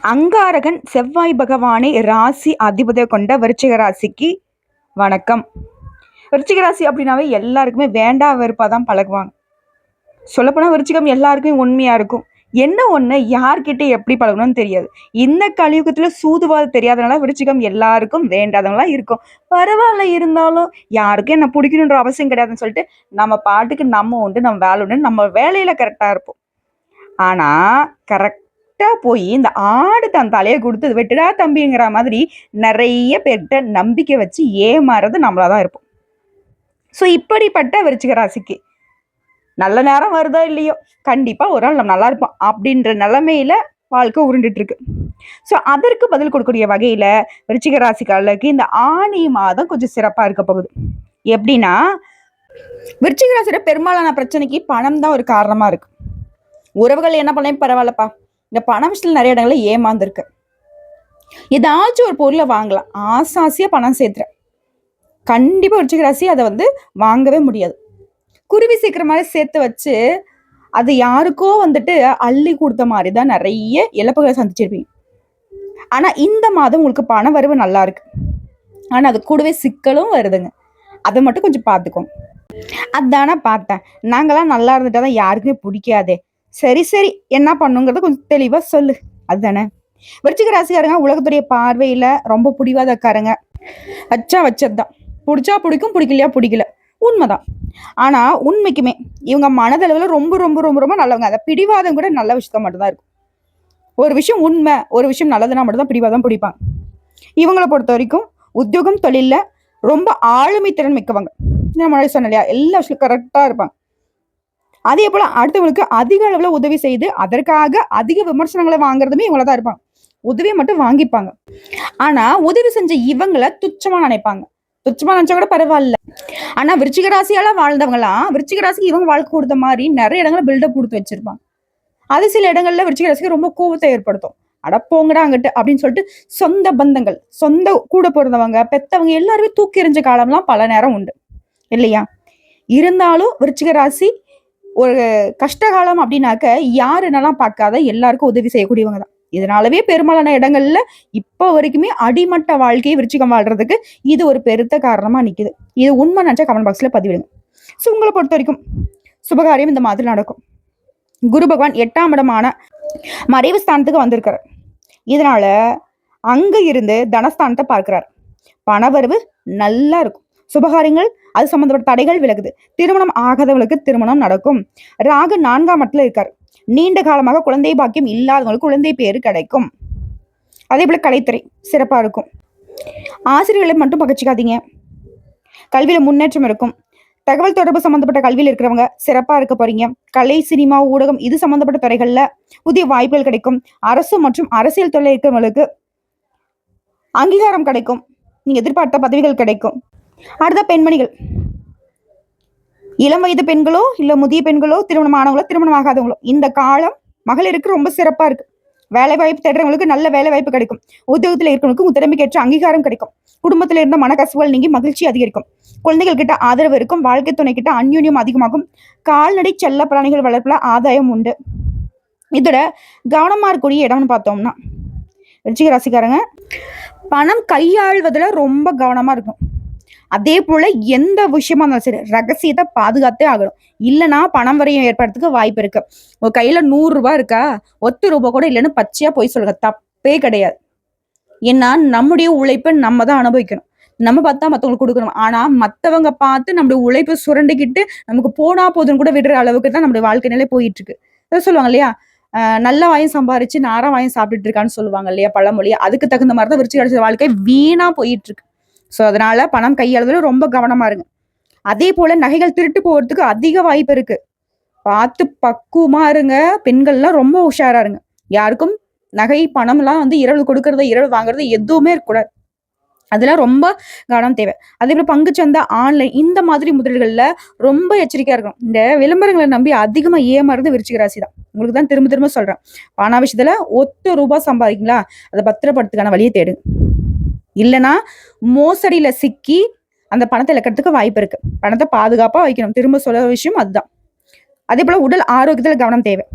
அங்காரகன் செவ்வாய் பகவானை ராசி அதிபதியை கொண்ட விருச்சிக ராசிக்கு வணக்கம். விருச்சிக ராசி அப்படின்னாவே எல்லாருக்குமே வேண்டா வெறுப்பாக தான் பழகுவாங்க. சொல்லப்போனால் விருச்சிகம் எல்லாருக்குமே உண்மையாக இருக்கும். என்ன ஒன்று யார்கிட்ட எப்படி பழகணும்னு தெரியாது. இந்த கலியுகத்தில் சூதுவாது தெரியாதனால விருச்சிகம் எல்லாருக்கும் வேண்டாதவங்களாம் இருக்கும். பரவாயில்ல, இருந்தாலும் யாருக்கும் என்ன பிடிக்கணுன்ற அவசியம் கிடையாதுன்னு சொல்லிட்டு நம்ம பாட்டுக்கு நம்ம உண்டு, நம்ம வேலை உண்டு, நம்ம வேலையில் கரெக்டாக இருப்போம். ஆனால் போய் இந்த ஆடு தன் தலையை கொடுத்து வெட்டுடா தம்பிங்கிற மாதிரி நிறைய பேர்கிட்ட நம்பிக்கை வச்சு ஏமாறது நம்மளா தான் இருப்போம். ஸோ இப்படிப்பட்ட விருச்சிக ராசிக்கு நல்ல நேரம் வருதோ இல்லையோ கண்டிப்பா ஒரு நாள் நம்ம நல்லா இருப்போம் அப்படின்ற நிலைமையில வாழ்க்கை உருண்டுட்டு இருக்கு. ஸோ அதற்கு பதில் கொடுக்கக்கூடிய வகையில விருச்சிக ராசிக்காரர்களுக்கு இந்த ஆணி மாதம் கொஞ்சம் சிறப்பா இருக்க போகுது. எப்படின்னா, விருச்சிக ராசியோட பெரும்பாலான பிரச்சனைக்கு பணம் தான் ஒரு காரணமா இருக்கு. உறவுகள் என்ன பண்ண பரவாயில்லப்பா, இந்த பண விஷயத்துல நிறைய இடங்கள்ல ஏமாந்துருக்கு. ஏதாச்சும் ஒரு பொருளை வாங்கலாம், ஆசாசியா பணம் சேர்த்துற கண்டிப்பா விருச்சிக ராசி அதை வாங்கவே முடியாது. குருவி சீக்கிர மாதிரி சேர்த்து வச்சு அது யாருக்கோ அள்ளி கொடுத்த மாதிரி தான் நிறைய இழப்புகளை சந்திச்சிருப்பீங்க. ஆனா இந்த மாதம் உங்களுக்கு பண வரவு நல்லா இருக்கு. ஆனா அது கூடவே சிக்கலும் வருதுங்க. அதை மட்டும் கொஞ்சம் பார்த்துக்கோங்க. அதானே பார்த்தேன், நாங்களாம் நல்லா இருந்துட்டாதான் யாருக்குமே பிடிக்காதே. சரி சரி, என்ன பண்ணுங்கிறத கொஞ்சம் தெளிவா சொல்லு. அதுதானே விருச்சிக ராசிக்காரங்க உலகத்துடைய பார்வையில ரொம்ப பிடிவாதக்காரங்க. வச்சா வச்சதுதான், பிடிச்சா பிடிக்கும், பிடிக்கலையா பிடிக்கல, உண்மைதான். ஆனா உண்மைக்குமே இவங்க மனதளவுல ரொம்ப ரொம்ப ரொம்ப ரொம்ப நல்லவங்க. அதை பிடிவாதம் கூட நல்ல விஷயத்த மட்டும்தான் இருக்கும். ஒரு விஷயம் உண்மை, ஒரு விஷயம் நல்லதுன்னா மட்டும்தான் பிடிவாதம் பிடிப்பாங்க. இவங்களை பொறுத்த வரைக்கும் உத்தியோகம் தொழில ரொம்ப ஆளுமை திறன் மிக்கவங்க. நான் சொன்ன இல்லையா, எல்லா விஷயம் கரெக்டா இருப்பாங்க. அதே போல அடுத்தவங்களுக்கு அதிக அளவுல உதவி செய்து அதற்காக அதிக விமர்சனங்களை வாங்குறதுமே இவங்களதான் இருப்பாங்க. உதவியை மட்டும் வாங்கிப்பாங்க. ஆனா உதவி செஞ்ச இவங்களை துச்சமா நினைப்பாங்க. துச்சமா நினைச்சா கூட பரவாயில்ல. ஆனா விருச்சிக ராசியால வாழ்ந்தவங்களாம் விருச்சிக ராசிக்கு இவங்க வாழ்க்கை கொடுத்த மாதிரி நிறைய இடங்களை பில்டப் கொடுத்து வச்சிருப்பாங்க. அது சில இடங்கள்ல விருச்சிக ராசிக்கு ரொம்ப கோபத்தை ஏற்படுத்தும். அடப்போங்கடா அங்கிட்டு அப்படின்னு சொல்லிட்டு சொந்த பந்தங்கள், சொந்த கூட பிறந்தவங்க, பெத்தவங்க எல்லாருமே தூக்கி எறிஞ்ச காலம்லாம் பல நேரம் உண்டு இல்லையா? இருந்தாலும் விருச்சிக ராசி ஒரு கஷ்டகாலம் அப்படின்னாக்க யாருன்னெல்லாம் பார்க்காத எல்லாருக்கும் உதவி செய்யக்கூடியவங்க தான். இதனாலவே பெரும்பாலான இடங்கள்ல இப்போ வரைக்குமே அடிமட்ட வாழ்க்கையை விருச்சிகம் வாழ்றதுக்கு இது ஒரு பெருத்த காரணமா நிக்குது. இது உண்மை நினைச்சா கமெண்ட் பாக்ஸ்ல பதிவிடுங்க. ஸோ உங்களை பொறுத்த வரைக்கும் சுபகாரியம் இந்த மாதிரி நடக்கும். குரு பகவான் 8ஆம் இடமான மறைவு ஸ்தானத்துக்கு வந்திருக்காரு. இதனால அங்க இருந்து தனஸ்தானத்தை பார்க்கிறார். பணவரவு நல்லா இருக்கும். சுபகாரியங்கள் அது சம்பந்தப்பட்ட தடைகள் விலகுது. திருமணம் ஆகாதவங்களுக்கு திருமணம் நடக்கும். ராகு 4ஆம் இடத்துல இருக்காரு. நீண்ட காலமாக குழந்தை பாக்கியம் இல்லாதவங்களுக்கு குழந்தை பேரு கிடைக்கும். அதே போல கலைத்துறை சிறப்பா இருக்கும். ஆசிரியர்களை மட்டும் பகச்சிக்காதீங்க. கல்வியில முன்னேற்றம் இருக்கும். தகவல் தொடர்பு சம்பந்தப்பட்ட கல்வியில் இருக்கிறவங்க சிறப்பா இருக்க போறீங்க. கலை, சினிமா, ஊடகம் இது சம்பந்தப்பட்ட துறைகள்ல புதிய வாய்ப்புகள் கிடைக்கும். அரசு மற்றும் அரசியல் துறை இருக்கிறவங்களுக்கு அங்கீகாரம் கிடைக்கும். நீங்க எதிர்பார்த்த பதவிகள் கிடைக்கும். அடுத்த பெண்மணிகள், இளம் வயது பெண்களோ இல்ல முதிய பெண்களோ, திருமணம் ஆனவங்களோ திருமணம் ஆகாதவங்களோ, இந்த காலம் மகளிருக்கு ரொம்ப சிறப்பா இருக்கு. வேலை வாய்ப்பு தேடுறவங்களுக்கு நல்ல வேலை வாய்ப்பு கிடைக்கும். உத்தியோகத்தில் இருக்கிறவங்களுக்கு திறமைக்கேற்ற அங்கீகாரம் கிடைக்கும். குடும்பத்தில் இருந்த மனக்கசுவல் நீங்கி மகிழ்ச்சி அதிகரிக்கும். குழந்தைகள் கிட்ட ஆதரவு இருக்கும். வாழ்க்கை துணை கிட்ட அந்யூன்யம் அதிகமாகும். கால்நடை செல்ல பிராணிகள் வளர்ப்புல ஆதாயம் உண்டு. இதோட கவனமா இருக்கக்கூடிய இடம்னு பார்த்தோம்னா, விருச்சிக ராசிக்காரங்க பணம் கையாள்வதுல ரொம்ப கவனமா இருக்கும். அதே போல எந்த விஷயமா இருந்தாலும் சரி ரகசியத்தை பாதுகாத்தே ஆகணும். இல்லைன்னா பணம் வரையும் ஏற்படுறதுக்கு வாய்ப்பு இருக்கு. உங்க கையில 100 ரூபாய் இருக்கா, 1 ரூபாய் கூட இல்லைன்னு பச்சையா போய் சொல்லுங்க, தப்பே கிடையாது. ஏன்னா நம்முடைய உழைப்பை நம்ம தான் அனுபவிக்கணும். நம்ம பார்த்தா மத்தவங்களுக்கு கொடுக்கணும். ஆனா மத்தவங்க பார்த்து நம்முடைய உழைப்பை சுரண்டிக்கிட்டு நமக்கு போனா போதுன்னு கூட விடுற அளவுக்கு தான் நம்முடைய வாழ்க்கை நிலை போயிட்டு இருக்கு. அதான் சொல்லுவாங்க இல்லையா, நல்ல வாயம் சம்பாரிச்சு நாரா வாயம் சாப்பிட்டுட்டு இருக்கான்னு சொல்லுவாங்க இல்லையா பழமொழி. அதுக்கு தகுந்த மாதிரிதான் விருச்சிக வாழ்க்கை வீணா போயிட்டு இருக்கு. ஸோ அதனால பணம் கையாளுறதுல ரொம்ப கவனமா இருங்க. அதே போல நகைகள் திருட்டு போகிறதுக்கு அதிக வாய்ப்பு இருக்கு. பார்த்து பக்குவமா இருங்க. பெண்கள்லாம் ரொம்ப உஷாரா இருங்க. யாருக்கும் நகை பணம் எல்லாம் இரவு கொடுக்கறது இரவு வாங்குறது எதுவுமே இருக்கக்கூடாது. அதெல்லாம் ரொம்ப கவனம் தேவை. அதே போல பங்குச்சந்தை, ஆன்லைன் இந்த மாதிரி முதலீடுகள்ல ரொம்ப எச்சரிக்கையா இருக்கணும். இந்த விளம்பரங்களை நம்பி அதிகமா ஏமாறுறது விருச்சிக ராசி தான். உங்களுக்கு தான் திரும்ப திரும்ப சொல்றேன், பண விஷயத்துல 1 ரூபாய் சம்பாதிக்கீங்களா, அதை பத்திரப்படுத்துக்கான வழியை தேடுங்க. இல்லைன்னா மோசடியில சிக்கி அந்த பணத்தை இழக்கிறதுக்கு வாய்ப்பு இருக்கு. பணத்தை பாதுகாப்பா வைக்கணும். திரும்ப சொல்ற விஷயம் அதுதான். அதே போல உடல் ஆரோக்கியத்துல கவனம் தேவை.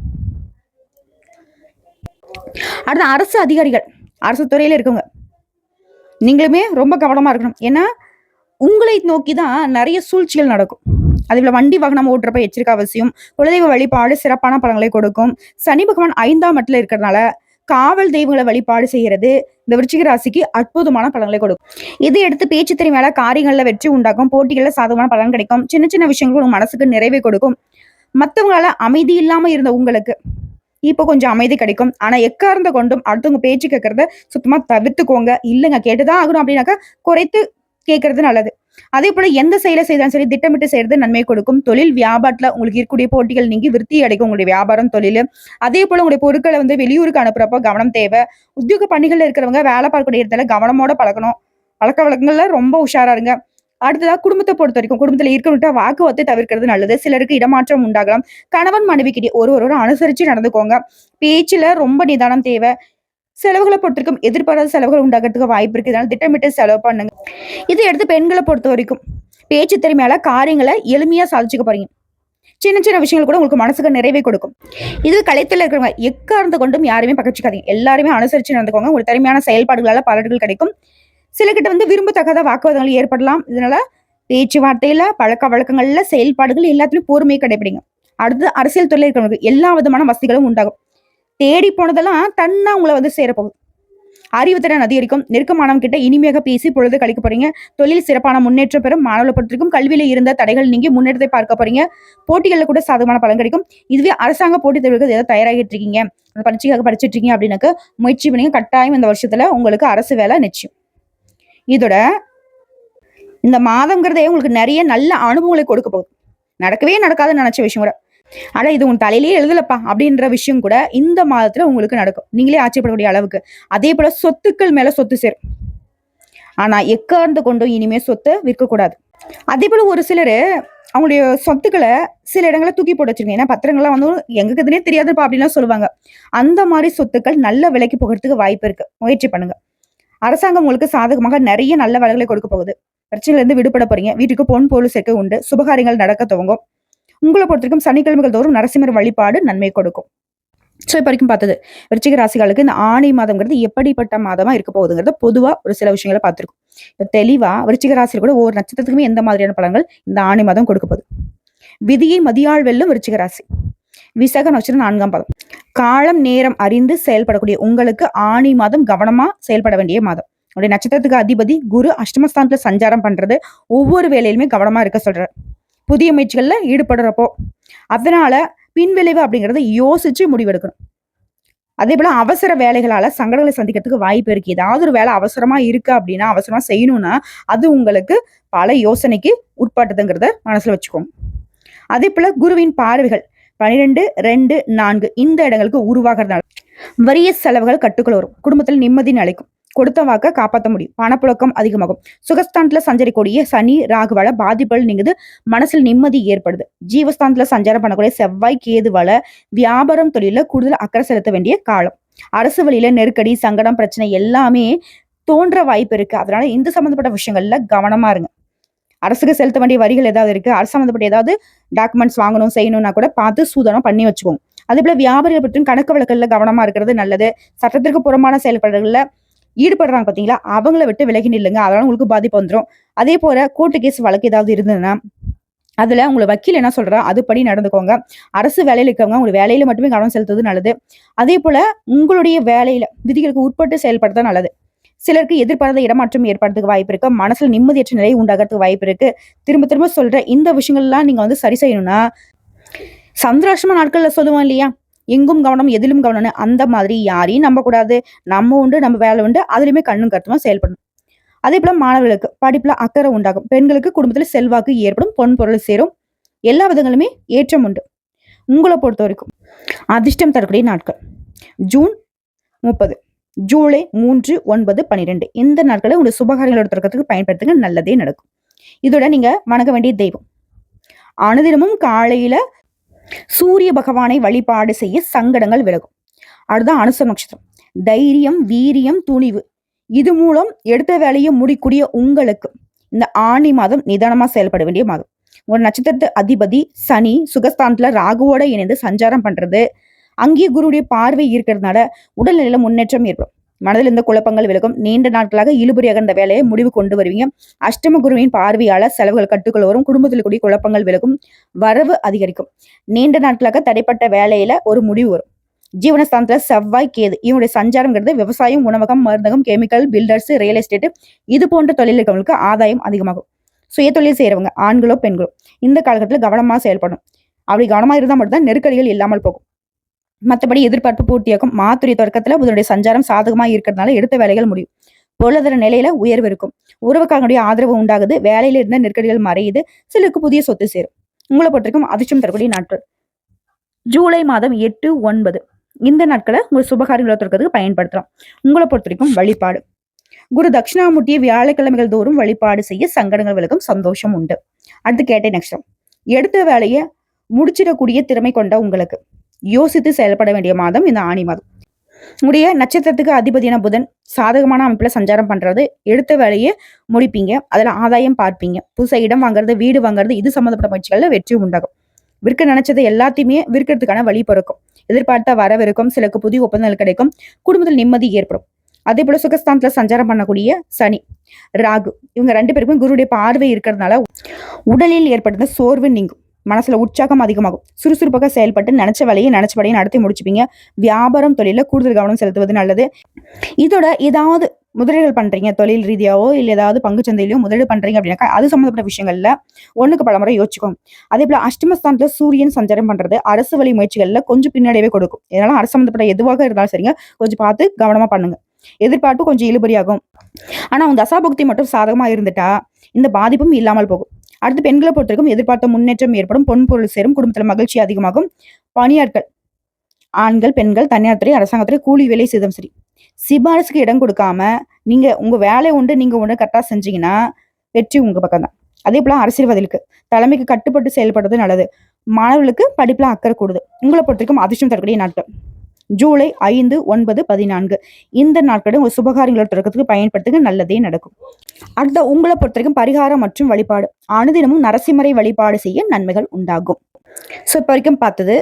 அடுத்து அரசு அதிகாரிகள், அரசு துறையில இருக்கவங்க, நீங்களுமே ரொம்ப கவனமா இருக்கணும். ஏன்னா உங்களை நோக்கி தான் நிறைய சூழ்ச்சிகள் நடக்கும். அதேபோல வண்டி வாகனம் ஓட்டுறப்ப எச்சரிக்கை அவசியம். குலதெய்வ வழிபாடு சிறப்பான பலன்களை கொடுக்கும். சனி பகவான் 5ஆம் இடத்துல இருக்கிறதுனால காவல் தெய்வங்களை வழிபாடு செய்யறது இந்த விருச்சிக ராசிக்கு அற்புதமான பலன்களை கொடுக்கும். இதை எடுத்து பேச்சு திறமையால காரியங்கள்ல வெற்றி உண்டாக்கும். போட்டிகள்ல சாதகமான பலன் கிடைக்கும். சின்ன சின்ன விஷயங்கள் உங்க மனசுக்கு நிறைவை கொடுக்கும். மற்றவங்களால அமைதி இல்லாம இருந்த உங்களுக்கு இப்போ கொஞ்சம் அமைதி கிடைக்கும். ஆனா எக்காரணத்த கொண்டும் அடுத்தவங்க பேச்சு கேட்கறத சுத்தமா தவிர்த்துக்கோங்க. இல்லைங்க கேட்டுதான் ஆகணும் அப்படின்னாக்கா குறைத்து கேட்கறது நல்லது. அதே போல எந்த செயலை செய்தாலும் சரி திட்டமிட்டு செய்யறது நன்மை கொடுக்கும். தொழில் வியாபாரத்துல உங்களுக்கு இருக்கக்கூடிய போட்டிகள் நீங்கி விருத்தி அடைக்கும் உங்களுடைய வியாபாரம் தொழில். அதே போல உங்களுடைய பொருட்களை வெளியூருக்கு அனுப்புறப்போ கவனம் தேவை. உத்தியோக பணிகள்ல இருக்கிறவங்க வேலை பார்க்கக்கூடிய இடத்துல கவனமோட பழக்கணும். பழக்க வழக்கங்கள்ல ரொம்ப உஷாரா இருங்க. அடுத்ததா குடும்பத்தை பொறுத்த வரைக்கும் குடும்பத்துல இருக்கணும்ட்டா வாக்குவாதத்தை தவிர்க்கிறது நல்லது. சிலருக்கு இடமாற்றம் உண்டாகலாம். கணவன் மனைவிக்கிட்டே ஒருவரோட அனுசரிச்சு நடந்துக்கோங்க. பேச்சுல ரொம்ப நிதானம் தேவை. செலவுகளை பொறுத்திருக்கும் எதிர்பாராத செலவுகள் உண்டாகிறதுக்கு வாய்ப்பு இருக்கு. இதனால திட்டமிட்டு செலவு பண்ணுங்க. இதை எடுத்து பெண்களை பொறுத்த வரைக்கும் பேச்சு திறமையால காரியங்களை எளிமையா சாதிச்சுக்க போறீங்க. சின்ன சின்ன விஷயங்கள் கூட உங்களுக்கு மனசுக்கு நிறைவை கொடுக்கும். இது கலைத்துல இருக்கிறவங்க எக்காரணத்தை கொண்டும் யாருமே பகச்சிக்காதீங்க. எல்லாருமே அனுசரிச்சு நடந்துக்கோங்க. உங்களுக்கு திறமையான செயல்பாடுகளால பலன்கள் கிடைக்கும். சில கிட்ட விரும்பத்தக்கத வாக்குவாதங்கள் ஏற்படலாம். இதனால பேச்சுவார்த்தையில பழக்க வழக்கங்கள்ல செயல்பாடுகள் எல்லாத்துலயும் பொறுமையை கடைபிடிங்க. அடுத்து அரசியல் துறையில் இருக்கிறவங்களுக்கு எல்லா விதமான வசதிகளும் உண்டாகும். தேடி போனதெல்லாம் தன்னா உங்களை சேரப்போகுது. அறிவுத்திறன் அதிகரிக்கும். நெருக்கமானவங்க கிட்ட இனிமையாக பேசி பொழுது கழிக்க போறீங்க. தொழில் சிறப்பான முன்னேற்றம் பெறும். மாணவர்களை பொறுத்திருக்கும் கல்வியில இருந்த தடைகள் நீங்கி முன்னேற்றத்தை பார்க்க போறீங்க. போட்டிகளில் கூட சாதகமான பலன் கிடைக்கும். இதுவே அரசாங்க போட்டித் தேர்வுக்கு ஏதாவது தயாராகிட்டு இருக்கீங்க, அந்த பரீட்சைக்காக படிச்சுட்டு இருக்கீங்க அப்படின்னாக்க முயற்சி பண்ணீங்க. கட்டாயம் இந்த வருஷத்துல உங்களுக்கு அரசு வேலை நிச்சயம். இதோட இந்த மாதம்ங்கிறதே உங்களுக்கு நிறைய நல்ல அனுபவங்களை கொடுக்க போகுது. நடக்கவே நடக்காதுன்னு நினைச்ச விஷயம் கூட, ஆனா இது உன் தலையிலேயே எழுதலப்பா அப்படின்ற விஷயம் கூட இந்த மாதத்துல உங்களுக்கு நடக்கும். நீங்களே ஆச்சரியப்படக்கூடிய அளவுக்கு. அதே போல சொத்துக்கள் மேல சொத்து சேரும். ஆனா எக்காரணத்தை கொண்டும் இனிமே சொத்தை விற்கக்கூடாது. அதே போல ஒரு சிலரு அவங்களுடைய சொத்துக்களை சில இடங்களை தூக்கி போட்டு வச்சிருக்கீங்க. ஏன்னா பத்திரங்கள்லாம் எங்களுக்குதுனே தெரியாதுப்பா அப்படின்லாம் சொல்லுவாங்க. அந்த மாதிரி சொத்துக்கள் நல்ல விலைக்கு போகிறதுக்கு வாய்ப்பு இருக்கு. முயற்சி பண்ணுங்க. அரசாங்கம் உங்களுக்கு சாதகமாக நிறைய நல்ல வேலைகளை கொடுக்க போகுது. பிரச்சனையில இருந்து விடுபட போறீங்க. வீட்டுக்கு பொன் பொருள் சேர்க்கை உண்டு. சுபகாரியங்கள் நடக்க துவங்கும். உங்களை பொறுத்திருக்கும் சனிக்கிழமைகள் தோறும் நரசிம்மர் வழிபாடு நன்மை கொடுக்கும். ஸோ இப்போ வரைக்கும் பார்த்தது விருச்சிக ராசிகளுக்கு இந்த ஆணி மாதம்ங்கிறது எப்படிப்பட்ட மாதமா இருக்க போகுதுங்கிறத பொதுவா ஒரு சில விஷயங்களை பார்த்திருக்கும். இப்போ தெளிவா விருச்சிக ராசியில் கூட ஒவ்வொரு நட்சத்திரத்துக்குமே எந்த மாதிரியான பலன்கள் இந்த ஆணி மாதம் கொடுக்க போகுது. விதியை மதியாள் வெல்லும் விருச்சிக ராசி. விசாக நட்சத்திரம் 4ஆம் பாதம். காலம் நேரம் அறிந்து செயல்படக்கூடிய உங்களுக்கு ஆணி மாதம் கவனமா செயல்பட வேண்டிய மாதம். உடைய நட்சத்திரத்துக்கு அதிபதி குரு அஷ்டமஸ்தானத்துல சஞ்சாரம் பண்றது ஒவ்வொரு வேலையிலுமே கவனமா இருக்க சொல்றாரு. புதிய முயற்சிகள்ல ஈடுபடுறப்போ அதனால பின்விளைவு அப்படிங்கறத யோசிச்சு முடிவெடுக்கணும். அதே போல அவசர வேலைகளால சங்கடங்களை சந்திக்கிறதுக்கு வாய்ப்பு இருக்கு. ஏதாவது ஒரு வேலை அவசரமா இருக்கு அப்படின்னா அவசரமா செய்யணும்னா அது உங்களுக்கு பல யோசனைக்கு உட்பட்டதுங்கிறத மனசுல வச்சுக்கோங்க. அதே போல குருவின் பார்வைகள் 12, 2, 4 இந்த இடங்களுக்கு உருவாகிறதுனால வறிய செலவுகள் கட்டுக்குள் வரும். குடும்பத்தில் நிம்மதி நிலைக்கும். கொடுத்த வாக்க காப்பாற்ற முடியும். பணப்புழக்கம் அதிகமாகும். சுகஸ்தானத்துல சஞ்சரிக்கூடிய சனி ராகுவால பாதிப்புகள் நீங்குது. மனசில் நிம்மதி ஏற்படுது. ஜீவஸ்தானத்துல சஞ்சாரம் பண்ணக்கூடிய செவ்வாய் கேதுவால வியாபாரம் தொழில கூடுதல் அக்கறை செலுத்த வேண்டிய காலம். அரசு வழியில நெருக்கடி சங்கடம் பிரச்சனை எல்லாமே தோன்ற வாய்ப்பு இருக்கு. அதனால இந்த சம்பந்தப்பட்ட விஷயங்கள்ல கவனமா இருங்க. அரசுக்கு செலுத்த வேண்டிய வரிகள் ஏதாவது இருக்கு, அரசு சம்பந்தப்பட்ட ஏதாவது டாக்குமெண்ட்ஸ் வாங்கணும் செய்யணும்னா கூட பார்த்து சூதனம் பண்ணி வச்சுக்கோங்க. அதே போல வியாபாரிகள் பற்றியும் கணக்கு வழக்குல கவனமா இருக்கிறது நல்லது. சட்டத்திற்கு புறம்பான செயல்பாடுகள்ல ஈடுபடுறாங்க பாத்தீங்களா, அவங்கள விட்டு விலகி நில்லுங்க. அதனால உங்களுக்கு பாதிப்பு வந்துடும். அதே போல கோர்ட்டு கேஸ் வழக்கு ஏதாவது இருந்ததுன்னா அதுல உங்களை வக்கீல் என்ன சொல்றா அதுபடி நடந்துக்கோங்க. அரசு வேலையில இருக்கவங்க உங்க வேலையில மட்டுமே கவனம் செலுத்துவது நல்லது. அதே போல உங்களுடைய வேலையில விதிகளுக்கு உட்பட்டு செயல்படுறது நல்லது. சிலருக்கு எதிர்பாராத இடமாற்றம் ஏற்படுறதுக்கு வாய்ப்பு இருக்கு. மனசுல நிம்மதியற்ற நிலை உண்டாகிறதுக்கு வாய்ப்பு இருக்கு. திரும்ப திரும்ப சொல்ற இந்த விஷயங்கள்லாம் நீங்க சரி செய்யணும்னா சந்திராஷ்டம நாட்கள்ல சொல்லுவோம் இல்லையா, எங்கும் கவனம் எதிலும் கவனம்னு, அந்த மாதிரி யாரையும் நம்ப கூடாது. நம்ம உண்டு நம்ம வேலை உண்டு அதுலயுமே கண்ணும் கருத்துமா செயல்படணும். அதே போல மாணவர்களுக்கு படிப்புல அக்கறை உண்டாகும். பெண்களுக்கு குடும்பத்துல செல்வாக்கு ஏற்படும். பொன் பொருள் சேரும். எல்லா விதங்களுமே ஏற்றம் உண்டு. உங்களை பொறுத்த வரைக்கும் அதிர்ஷ்டம் தரக்கூடிய நாட்கள் ஜூன் 30, ஜூலை 3, 9, 12 இந்த நாட்களை உங்களுடைய சுபகாரியங்களோட தொடக்கத்துக்கு பயன்படுத்துங்க. நல்லதே நடக்கும். இதோட நீங்க வணங்க வேண்டிய தெய்வம் அனுதினமும் காலையில சூரிய பகவானை வழிபாடு செய்ய சங்கடங்கள் விலகும். அதுதான் அனுச நட்சத்திரம். தைரியம் வீரியம் துணிவு இது மூலம் எடுத்த வேலையை முடிக்கூடிய உங்களுக்கு இந்த ஆணி மாதம் நிதானமா செயல்பட வேண்டிய மாதம். ஒரு நட்சத்திரத்து அதிபதி சனி சுகஸ்தானத்துல ராகுவோட இணைந்து சஞ்சாரம் பண்றது அங்கேயே குருவுடைய பார்வை இருக்கிறதுனால உடல்நிலையில முன்னேற்றம் ஏற்படும். மனதில் இருந்த குழப்பங்கள் விலகும். நீண்ட நாட்களாக இழுபறியாக இந்த வேலையை முடிவு கொண்டு வருவீங்க. அஷ்டம குருவின் பார்வையால செலவுகள் கட்டுக்குள் வரும். குடும்பத்தில் கூடிய குழப்பங்கள் விலகும். வரவு அதிகரிக்கும். நீண்ட நாட்களாக தடைப்பட்ட வேலையில ஒரு முடிவு வரும். ஜீவனஸ்தானத்துல செவ்வாய் கேது இவனுடைய சஞ்சாரம்ங்கிறது விவசாயம், உணவகம், மருந்தகம், கெமிக்கல், பில்டர்ஸ், ரியல் எஸ்டேட் இது போன்ற தொழில்களுக்கு ஆதாயம் அதிகமாகும். சுயதொழில் செய்யறவங்க ஆண்களோ பெண்களோ இந்த காலகட்டத்தில் கவனமா செயல்படும். அப்படி கவனமா இருந்தால் மட்டும்தான் நெருக்கடிகள் இல்லாமல் போகும். மற்றபடி எதிர்பார்ப்பு பூர்த்தியாகும். மாத்துரிய தொடக்கத்துல புதனுடைய சஞ்சாரம் சாதகமா இருக்கிறதுனால எடுத்த வேலைகள் முடியும். பொருளாதார நிலையில உயர்வு இருக்கும். உறவுக்காரனுடைய ஆதரவு உண்டாகுது. வேலையில இருந்த நெருக்கடிகள் மறையுது. சிலருக்கு புதிய சொத்து சேரும். உங்களை பொறுத்திருக்கும் அதிர்ஷ்டம் தரக்கூடிய நாட்கள் ஜூலை மாதம் 8, 9 இந்த நாட்களை உங்கள் சுபகாரியங்களை தொடக்கிறதுக்கு பயன்படுத்தலாம். உங்களை பொறுத்த வரைக்கும் வழிபாடு குரு தட்சிணாமூர்த்தியை வியாழக்கிழமைகள் தோறும் வழிபாடு செய்ய சங்கடங்கள் விலகும். சந்தோஷம் உண்டு. அடுத்து கேட்டை நட்சத்திரம். எடுத்த வேலையை முடிச்சிடக்கூடிய திறமை கொண்ட உங்களுக்கு யோசித்து செயல்பட வேண்டிய மாதம் இந்த ஆணி மாதம். உங்களுடைய நட்சத்திரத்துக்கு அதிபதியான புதன் சாதகமான அமைப்புல சஞ்சாரம் பண்றது. எடுத்த வேலையை முடிப்பீங்க. அதுல ஆதாயம் பார்ப்பீங்க. புதுசா இடம் வாங்குறது, வீடு வாங்குறது இது சம்மந்தப்பட்ட முயற்சிகள்ல வெற்றி உண்டாகும். விற்க நினைச்சதை எல்லாத்தையுமே விற்கிறதுக்கான வழி பிறக்கும். எதிர்பார்த்த வரவிருக்கும். சிலருக்கு புதிய ஒப்பந்தங்கள் கிடைக்கும். குடும்பத்தில் நிம்மதி ஏற்படும். அதே போல சுகஸ்தானத்துல சஞ்சாரம் பண்ணக்கூடிய சனி, ராகு இவங்க 2 பேருக்கும் குருடைய பார்வை இருக்கிறதுனால உடலில் ஏற்பட்ட சோர்வு நீங்கும். மனசுல உற்சாகம் அதிகமாகும். சுறுசுறுப்பாக செயல்பட்டு நினைச்ச வேலையை நடத்தி முடிச்சுப்பீங்க. வியாபாரம், தொழில கூடுதல் கவனம் செலுத்துவது நல்லது. இதோட ஏதாவது முதலீடுகள் பண்றீங்க, தொழில் ரீதியாவோ இல்ல ஏதாவது பங்கு சந்தையிலயோ முதலீடு பண்றீங்க அப்படின்னாக்கா அது சம்பந்தப்பட்ட விஷயங்கள்ல ஒண்ணுக்கு பல முறை யோசிச்சுக்கோங்க. அதே போல அஷ்டமஸ்தானத்துல சூரியன் சஞ்சாரம் பண்றது அரசு வழி முயற்சிகள்ல கொஞ்சம் பின்னடைவே கொடுக்கும். இதனால அரசு சம்பந்தப்பட்ட எதுவாக இருந்தாலும் சரிங்க, கொஞ்சம் பார்த்து கவனமா பண்ணுங்க. எதிர்பார்ப்பு கொஞ்சம் இழுபறியாகும். ஆனா உங்க தசாபக்தி மட்டும் சாதகமா இருந்துட்டா இந்த பாதிப்பும் இல்லாமல் போகும். அடுத்து பெண்களை பொறுத்தவரைக்கும் எதிர்பார்த்த முன்னேற்றம் ஏற்படும். பொன் பொருள் சேரும். குடும்பத்துல மகிழ்ச்சி அதிகமாகும். பணியாட்கள் ஆண்கள், பெண்கள், தனியார் துறை, அரசாங்கத்துறை, கூலி வேலை செய்தும் சரி, சிபாரிசுக்கு இடம் கொடுக்காம நீங்க உங்க வேலை உண்டு நீங்க ஒண்ணு கரெக்டா செஞ்சீங்கன்னா வெற்றி உங்க பக்கம் தான். அதே போல அரசியல்வாதிகளுக்கு தலைமைக்கு கட்டுப்பட்டு செயல்படுறது நல்லது. மாணவர்களுக்கு படிப்புல அக்கறை கூடுது. உங்களை பொறுத்தவரைக்கும் அதிர்ஷ்டம் தரக்கூடிய நாட்கள் ஜூலை 5, 9, 14 இந்த நாட்களை உங்க சுபகாரியங்களோட தொடக்கத்துக்கு பயன்படுத்துங்க. நல்லதே நடக்கும். அடுத்த உங்களை பொறுத்தவரைக்கும் பரிகாரம் மற்றும் வழிபாடு. அனுதினமும் நரசிம்மரை வழிபாடு செய்ய நன்மைகள் உண்டாகும். ஸோ இப்போ வரைக்கும் பார்த்தது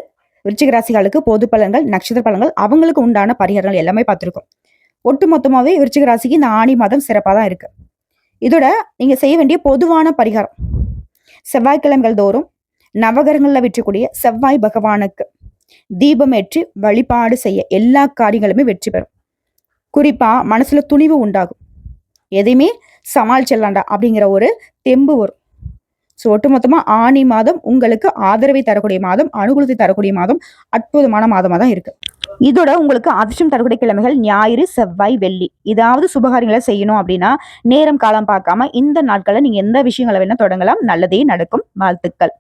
விருச்சிக ராசிகளுக்கு பொது பலன்கள், நட்சத்திர பலன்கள், அவங்களுக்கு உண்டான பரிகாரங்கள் எல்லாமே பார்த்துருக்கோம். ஒட்டு மொத்தமாவே விருச்சிக ராசிக்கு இந்த ஆணி மாதம் சிறப்பாக தான் இருக்கு. இதோட நீங்க செய்ய வேண்டிய பொதுவான பரிகாரம் செவ்வாய்க்கிழமைகள் தோறும் நவகரங்கள்ல வெற்றக்கூடிய செவ்வாய் பகவானுக்கு தீபம் ஏற்றி வழிபாடு செய்ய எல்லா காரியங்களுமே வெற்றி பெறும். குறிப்பா மனசுல துணிவு உண்டாகும். எதையுமே சமாளிச்சிடலாண்டா அப்படிங்கிற ஒரு தெம்பு வரும். ஸோ ஒட்டுமொத்தமா ஆணி மாதம் உங்களுக்கு ஆதரவை தரக்கூடிய மாதம், அனுகூலத்தை தரக்கூடிய மாதம், அற்புதமான மாதமா தான் இருக்கு. இதோட உங்களுக்கு அதிர்ஷ்டம் தரக்கூடிய கிழமைகள் ஞாயிறு, செவ்வாய், வெள்ளி. ஏதாவது சுபகாரியங்களை செய்யணும் அப்படின்னா நேரம் காலம் பார்க்காம இந்த நாட்களை நீங்க எந்த விஷயங்களை வேணா தொடங்கலாம். நல்லதே நடக்கும். வாழ்த்துக்கள்.